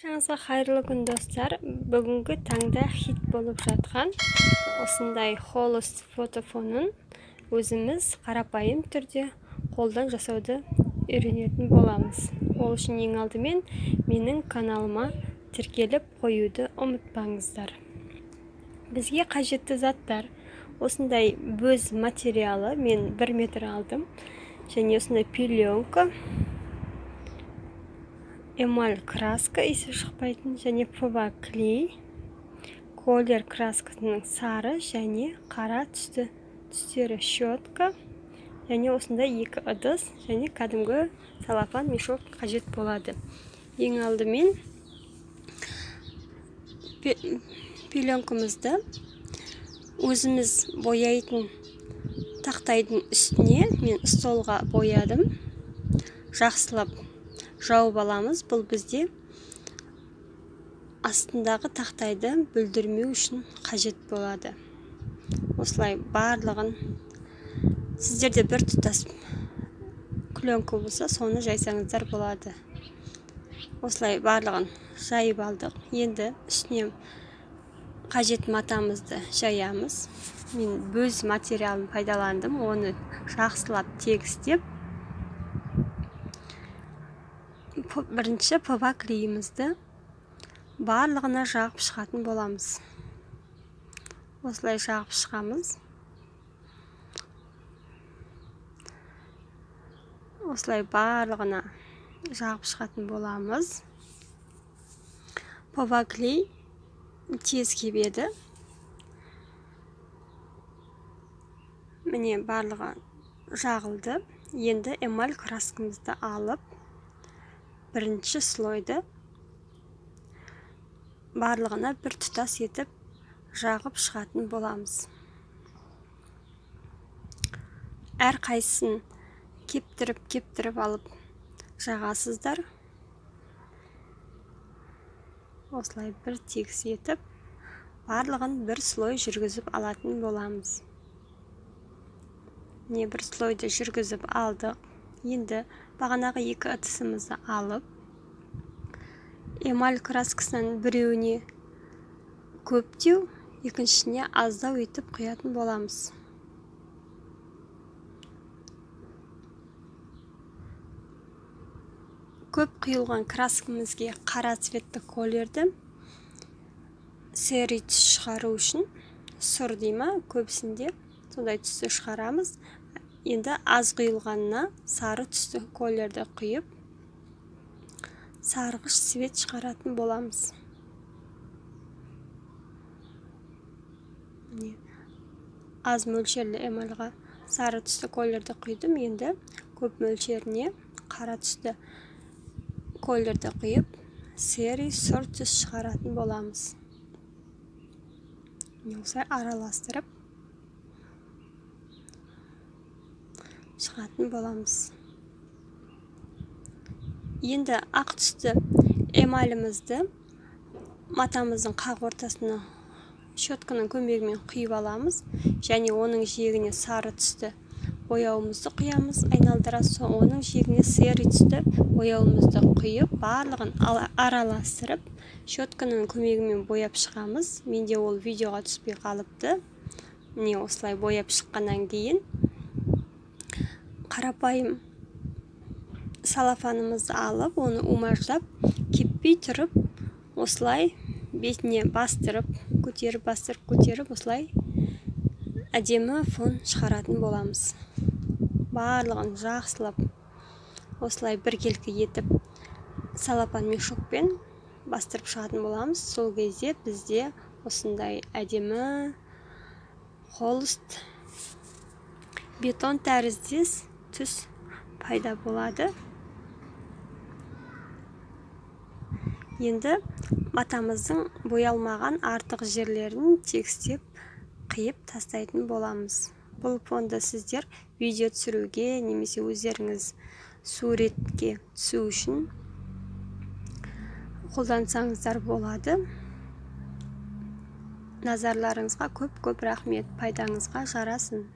Баршаңызға қайырлы күн достар. Бүгінгі таңда хит болып жатқан осындай холост фотофонын өзіміз қарапайым түрде қолдан жасауды үйренетін боламыз. Ол үшін ең алдымен менің каналыма тіркеліп қоюды ұмытпаңыздар. Бізге қажетті заттар осындай бөз материалы, мен 1 метр алдым, және осындай пленка, эмаль краска, иісі шықпайтын, және ПВА клей, колер краскасының сары және қара түстері, щетка, және осындай 2 ыдыс және кәдімгі салафан мешок қажет болады. Ең алдымен пленкамызды өзіміз бояйтын тақтайдың үстіне мен столға боядым. Жақсылап жауып аламыз. Бұл бізде астындағы тақтайды бүлдірмеу үшін қажет болады. Осылай барлығын, сіздерде бір тұтас пленка болса, соны жайсаңыздар болады. Осылай барлығын жайып алдық. Енді үстіне қажет матамызды жаямыз. Мен бөз материалын пайдаландым, оны жақсылап тегістеп, бірінші ПВА клейімізді барлығына жағып шығатын боламыз. Осылай жағып шығамыз. Осылай барлығына жағып шығатын боламыз. ПВА клей тез кебеді. Міне барлығы жағылды. Енді эмаль краскамызды алып, бірінші слойды барлығына бір тұтас етіп жағып шығатын боламыз. Әр қайсысын кептіріп алып жағасыздар. Осылай бір тегіс етіп, барлығын бір слой жүргізіп алатын боламыз. Не бір слойды жүргізіп алдық. Енді бағанағы 2 ыдысымызды алып, эмаль краскасынан біреуіне көптеу, екіншісіне аздау етіп құятын боламыз. Көп құйылған краскамызге қара цветті колерді сері түс шығару үшін, сұр дейма, көбісінде сондай түсті шығарамыз. Енді аз құйылғанына сары түсті колерді құйып, сарғыш цвет шығаратын боламыз. Аз мөлшерлі эмальға сары түсті колерді құйдым. Енді көп мөлшеріне қара түсті колерді құйып, сері сұр түс шығаратын боламыз. Осылай араластырып шығатын боламыз. Енді ақ түсті эмалімізді матамыздың қақ ортасына щетканың көмегімен құйып аламыз, және оның жиегіне сары түсті бояуымызды құямыз. Айналдыра оның жиегіне сері түсті бояуымызды құйып, барлығын араластырып, щетканың көмегімен бояп шығамыз. Менде ол видеоға түспей қалыпты. Міне осылай бояп шыққаннан кейін қарапайым салафанымызды алып, оны умаждап, кеппей тұрып, осылай бетіне бастырып, көтеріп, осылай әдемі фон шығаратын боламыз. Барлығын жақсылап, осылай біркелкі етіп, салафан мешокпен бастырып шығатын боламыз. Сол кезде бізде осындай әдемі холост бетон тәріздес түс пайда болады. Енді матамыздың боялмаған артық жерлерін тегістеп қиып тастайтын боламыз. Бұл фонды сіздер видео түсіруге, немесе өздеріңіз суретке түсу үшін қолдансаңыздар болады. Назарларыңызға көп рахмет. Пайдаңызға жарасын.